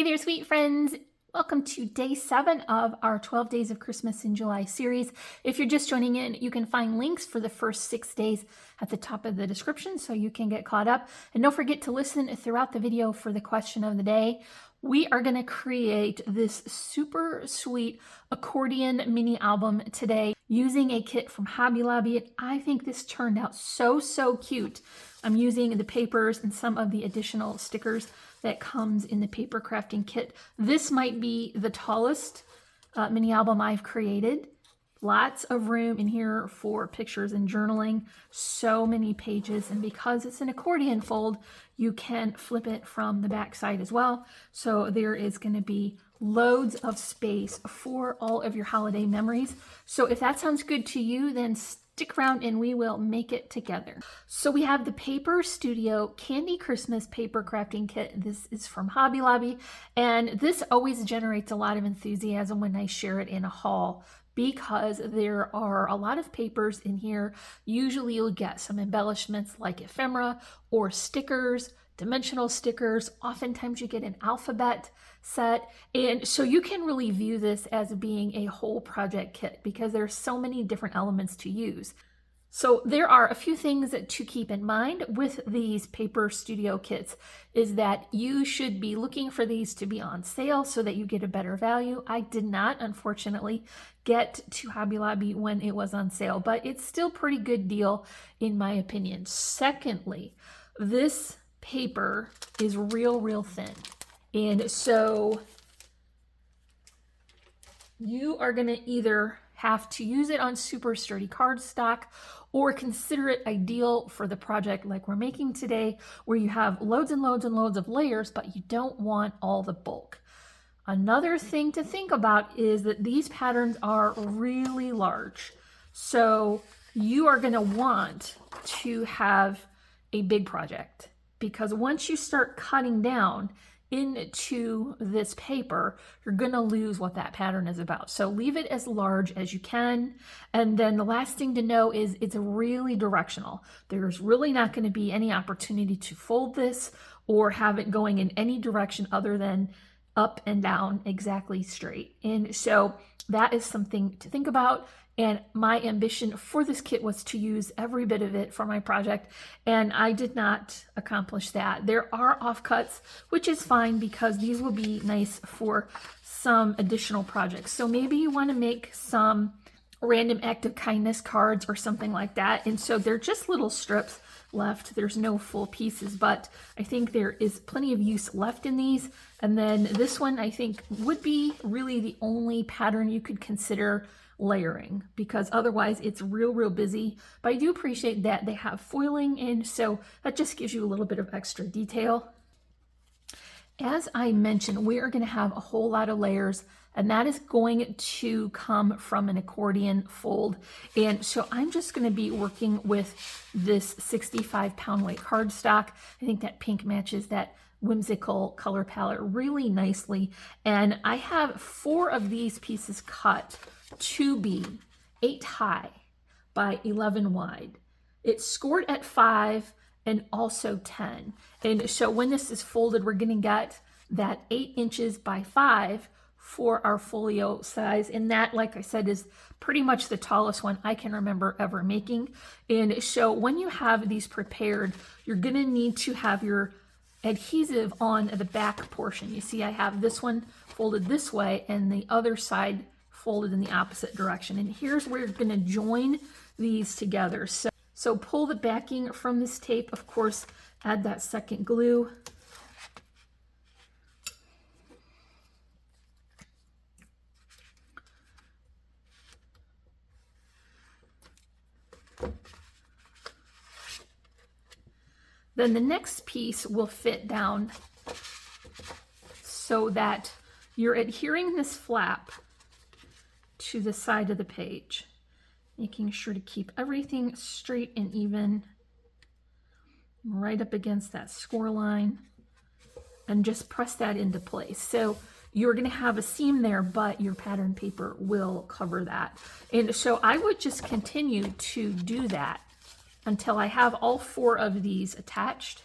Hey there, sweet friends. Welcome to day 7 of our 12 Days of Christmas in July series. If you're just joining in, you can find links for the first 6 days at the top of the description so you can get caught up. And don't forget to listen throughout the video for the question of the day. We are going to create this super sweet accordion mini album today using a kit from Hobby Lobby. And I think this turned out so cute. I'm using the papers and some of the additional stickers that comes in the paper crafting kit. This might be the tallest mini album I've created. Lots of room in here for pictures and journaling. So many pages, and because it's an accordion fold, you can flip it from the back side as well. So there is going to be loads of space for all of your holiday memories. So if that sounds good to you, then stick around and we will make it together. So we have the Paper Studio Candy Christmas Paper Crafting Kit. This is from Hobby Lobby, and this always generates a lot of enthusiasm when I share it in a haul, because there are a lot of papers in here. Usually you'll get some embellishments like ephemera or stickers, dimensional stickers. Oftentimes you get an alphabet set. And so you can really view this as being a whole project kit because there's so many different elements to use. So there are a few things to keep in mind with these Paper Studio kits is that you should be looking for these to be on sale so that you get a better value. I did not, unfortunately, get to Hobby Lobby when it was on sale, but it's still pretty good deal in my opinion. Secondly, this paper is real thin. And so you are going to either have to use it on super sturdy cardstock or consider it ideal for the project like we're making today, where you have loads and loads of layers, but you don't want all the bulk. Another thing to think about is that these patterns are really large. So you are going to want to have a big project, because once you start cutting down into this paper, you're going to lose what that pattern is about. So leave it as large as you can. And then the last thing to know is it's really directional. There's really not going to be any opportunity to fold this or have it going in any direction other than up and down exactly straight. And so that is something to think about. And my ambition for this kit was to use every bit of it for my project, and I did not accomplish that. There are offcuts, which is fine because these will be nice for some additional projects. So maybe you want to make some random act of kindness cards or something like that. And so they're just little strips left. There's no full pieces, but I think there is plenty of use left in these. And then this one I think would be really the only pattern you could consider layering, because otherwise it's real busy. But I do appreciate that they have foiling in, so that just gives you a little bit of extra detail. As I mentioned, we are going to have a whole lot of layers, and that is going to come from an accordion fold. And so I'm just going to be working with this 65-pound weight cardstock. I think that pink matches that whimsical color palette really nicely. And I have 4 of these pieces cut to be 8 high by 11 wide. It's scored at 5 and also 10. And so when this is folded, we're going to get that 8 inches by 5 for our folio size. And that, like I said, is pretty much the tallest one I can remember ever making. And so when you have these prepared, you're going to need to have your adhesive on the back portion. You see I have this one folded this way and the other side folded in the opposite direction. And here's where you're going to join these together. So pull the backing from this tape, of course, add that second glue. Then the next piece will fit down so that you're adhering this flap to the side of the page, making sure to keep everything straight and even right up against that score line, and just press that into place. So you're going to have a seam there, but your pattern paper will cover that. And so I would just continue to do that until I have all 4 of these attached.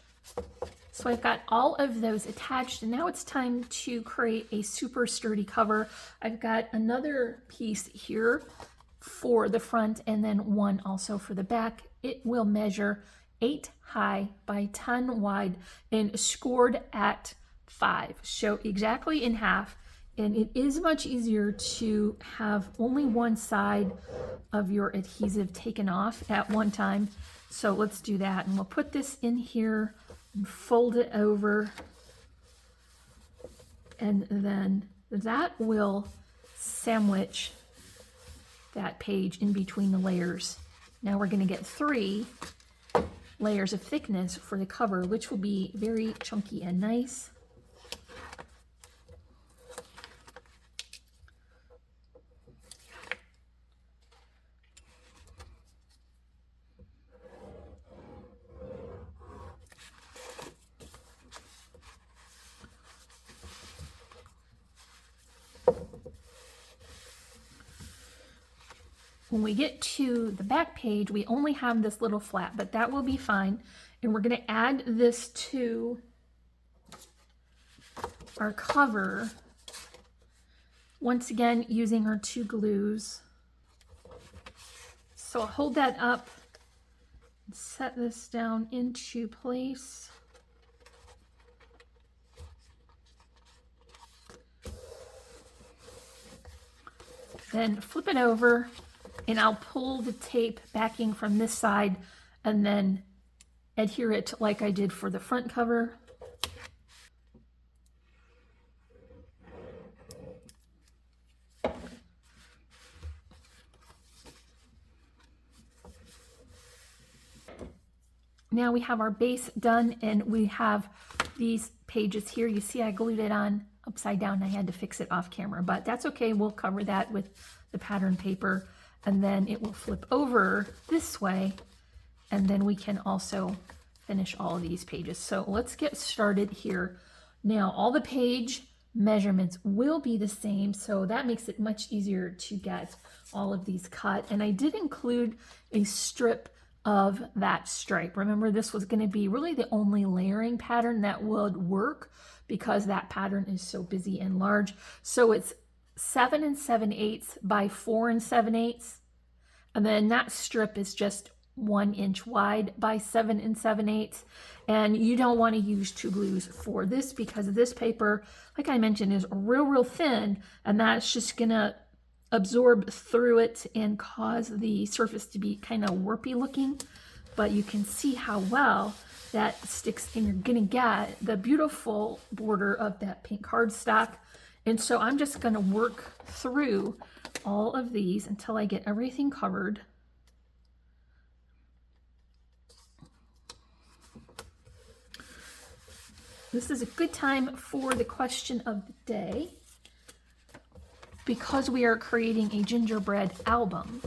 So I've got all of those attached, and now it's time to create a super sturdy cover. I've got another piece here for the front and then one also for the back. It will measure 8 high by 10 wide and scored at 5, so exactly in half. And it is much easier to have only one side of your adhesive taken off at one time. So let's do that, and we'll put this in here and fold it over, and then that will sandwich that page in between the layers. Now we're going to get 3 layers of thickness for the cover, which will be very chunky and nice. When we get to the back page, we only have this little flap, but that will be fine. And we're going to add this to our cover, once again using our 2 glues. So I'll hold that up and set this down into place. Then flip it over, and I'll pull the tape backing from this side and then adhere it like I did for the front cover. Now we have our base done, and we have these pages here. You see I glued it on upside down. I had to fix it off camera, but that's okay. We'll cover that with the pattern paper, and then it will flip over this way, and then we can also finish all of these pages. So let's get started here. Now all the page measurements will be the same, so that makes it much easier to get all of these cut. And I did include a strip of that stripe. Remember, this was going to be really the only layering pattern that would work because that pattern is so busy and large. So it's 7 7/8 by 4 7/8, and then that strip is just 1 inch wide by 7 7/8. And you don't want to use 2 glues for this because this paper, like I mentioned, is real thin, and that's just gonna absorb through it and cause the surface to be kind of warpy looking. But you can see how well that sticks, and you're gonna get the beautiful border of that pink cardstock. And so I'm just gonna work through all of these until I get everything covered. This is a good time for the question of the day. Because we are creating a gingerbread album,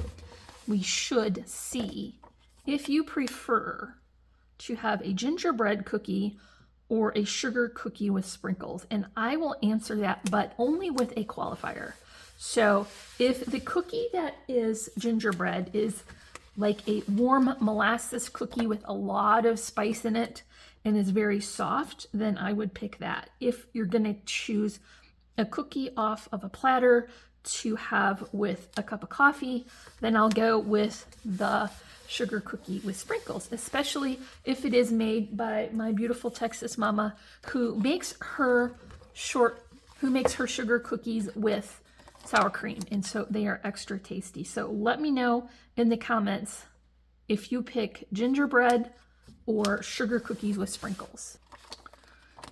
we should see if you prefer to have a gingerbread cookie or a sugar cookie with sprinkles. And I will answer that, but only with a qualifier. So if the cookie that is gingerbread is like a warm molasses cookie with a lot of spice in it and is very soft, then I would pick that. If you're gonna choose a cookie off of a platter to have with a cup of coffee, then I'll go with the sugar cookie with sprinkles, especially if it is made by my beautiful Texas mama who makes her sugar cookies with sour cream, and so they are extra tasty. So let me know in the comments if you pick gingerbread or sugar cookies with sprinkles.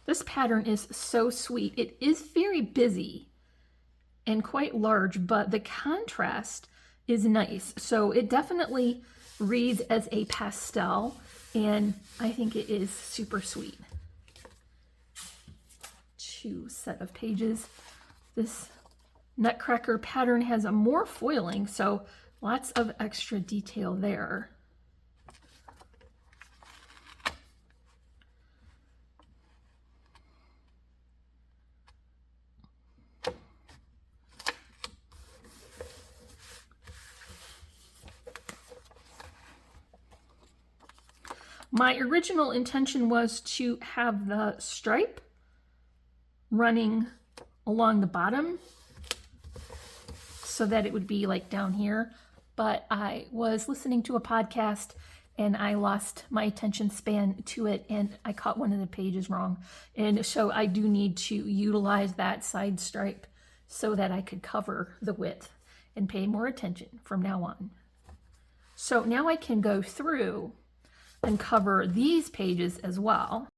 This pattern is so sweet. It is very busy and quite large, but the contrast is nice. So it definitely reads as a pastel, and I think it is super sweet. 2 set of pages. This Nutcracker pattern has a more foiling, so lots of extra detail there. My original intention was to have the stripe running along the bottom so that it would be like down here, but I was listening to a podcast and I lost my attention span to it and I caught one of the pages wrong. And so I do need to utilize that side stripe so that I could cover the width and pay more attention from now on. So now I can go through and cover these pages as well.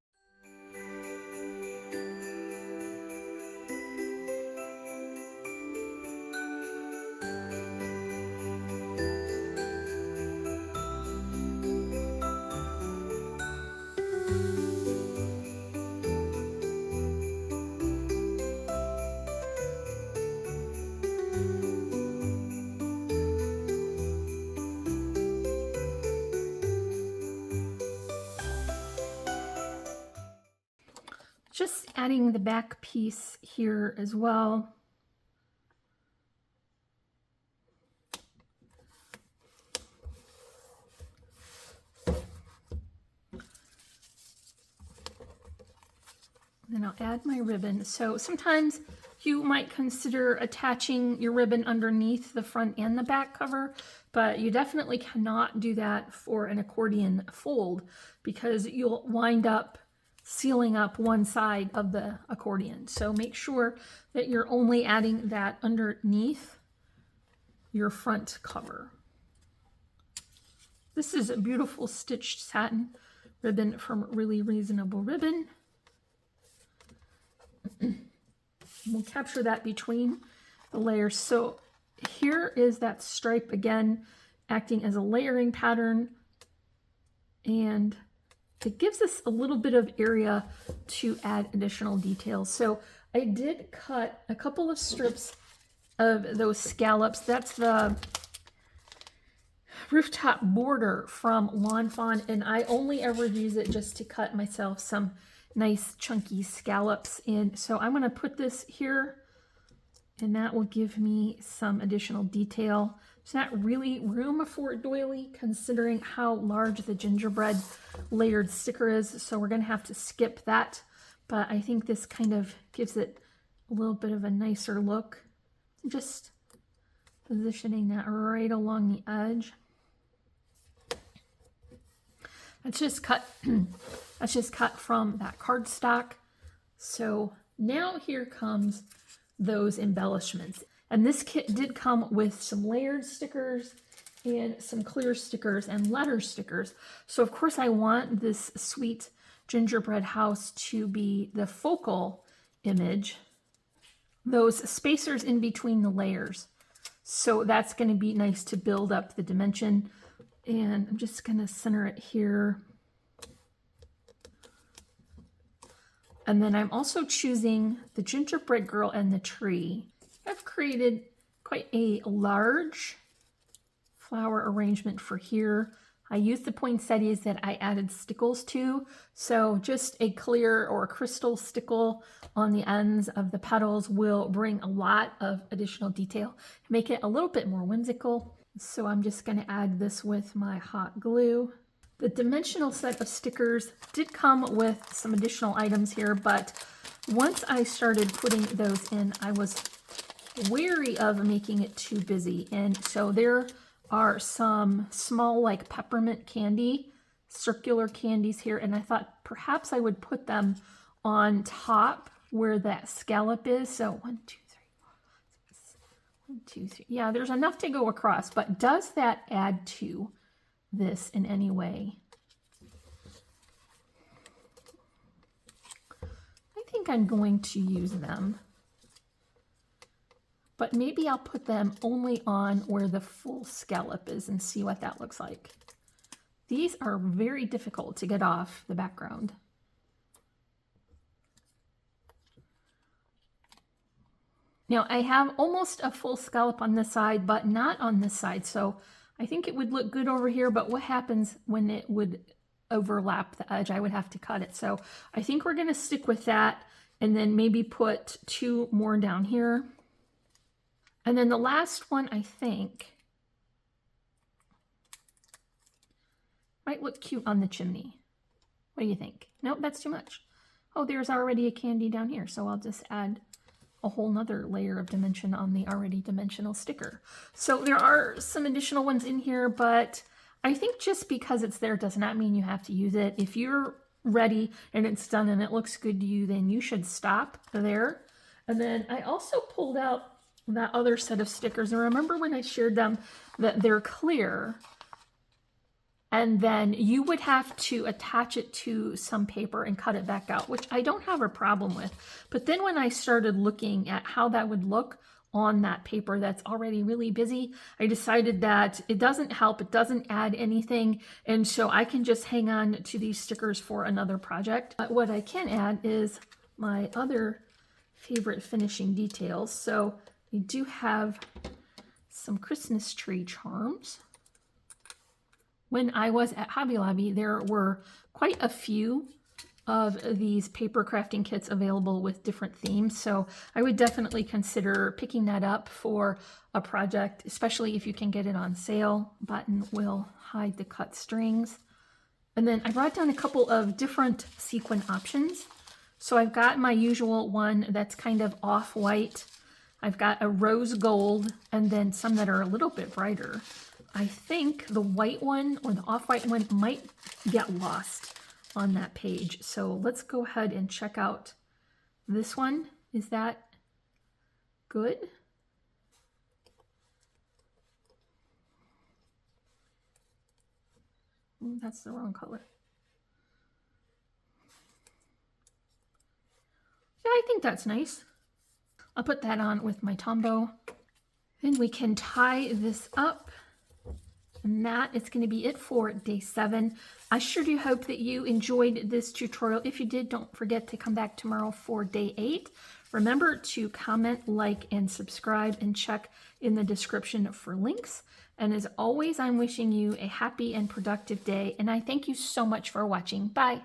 Just adding the back piece here as well. Then I'll add my ribbon. So sometimes you might consider attaching your ribbon underneath the front and the back cover, but you definitely cannot do that for an accordion fold because you'll wind up sealing up one side of the accordion. So make sure that you're only adding that underneath your front cover. This is a beautiful stitched satin ribbon from Really Reasonable Ribbon. We'll capture that between the layers. So here is that stripe again, acting as a layering pattern, and it gives us a little bit of area to add additional details. So I did cut a couple of strips of those scallops. That's the rooftop border from Lawn Fawn, and I only ever use it just to cut myself some nice chunky scallops in. So I'm going to put this here, and that will give me some additional detail. There's not really room for doily considering how large the gingerbread layered sticker is, so we're going to have to skip that. But I think this kind of gives it a little bit of a nicer look. Just positioning that right along the edge. That's just cut. That's just cut from that cardstock. So now here comes those embellishments. And this kit did come with some layered stickers and some clear stickers and letter stickers. So of course I want this sweet gingerbread house to be the focal image. Those spacers in between the layers. So that's going to be nice to build up the dimension. And I'm just going to center it here. And then I'm also choosing the gingerbread girl and the tree. I've created quite a large flower arrangement for here. I used the poinsettias that I added stickles to. So just a clear or a crystal stickle on the ends of the petals will bring a lot of additional detail, make it a little bit more whimsical. So I'm just going to add this with my hot glue. The dimensional set of stickers did come with some additional items here, but once I started putting those in, I was wary of making it too busy. And so there are some small like peppermint candy, circular candies here, and I thought perhaps I would put them on top where that scallop is. So 1, 2, 3, 4, 5, 6, 1, 2, 3. Yeah, there's enough to go across, but does that add to this in any way? I think I'm going to use them, but maybe I'll put them only on where the full scallop is and see what that looks like. These are very difficult to get off the background. Now I have almost a full scallop on this side, but not on this side. So I think it would look good over here, but what happens when it would overlap the edge? I would have to cut it. So I think we're going to stick with that and then maybe put 2 more down here. And then the last one, I think, might look cute on the chimney. What do you think? Nope, that's too much. Oh, there's already a candy down here, so I'll just add a whole nother layer of dimension on the already dimensional sticker. So there are some additional ones in here, but I think just because it's there does not mean you have to use it. If you're ready and it's done and it looks good to you, then you should stop there. And then I also pulled out that other set of stickers. And remember when I shared them that they're clear, and then you would have to attach it to some paper and cut it back out, which I don't have a problem with. But then when I started looking at how that would look on that paper that's already really busy, I decided that it doesn't help, it doesn't add anything, and so I can just hang on to these stickers for another project. But what I can add is my other favorite finishing details. So we do have some Christmas tree charms. When I was at Hobby Lobby, there were quite a few of these paper crafting kits available with different themes, so I would definitely consider picking that up for a project, especially if you can get it on sale. Button will hide the cut strings. And then I brought down a couple of different sequin options. So I've got my usual one that's kind of off-white. I've got a rose gold, and then some that are a little bit brighter. I think the white one or the off-white one might get lost on that page. So let's go ahead and check out this one. Is that good? Ooh, that's the wrong color. Yeah, I think that's nice. I'll put that on with my Tombow. Then we can tie this up. And that is going to be it for day 7. I sure do hope that you enjoyed this tutorial. If you did, don't forget to come back tomorrow for day 8. Remember to comment, like, and subscribe, and check in the description for links. And as always, I'm wishing you a happy and productive day, and I thank you so much for watching. Bye!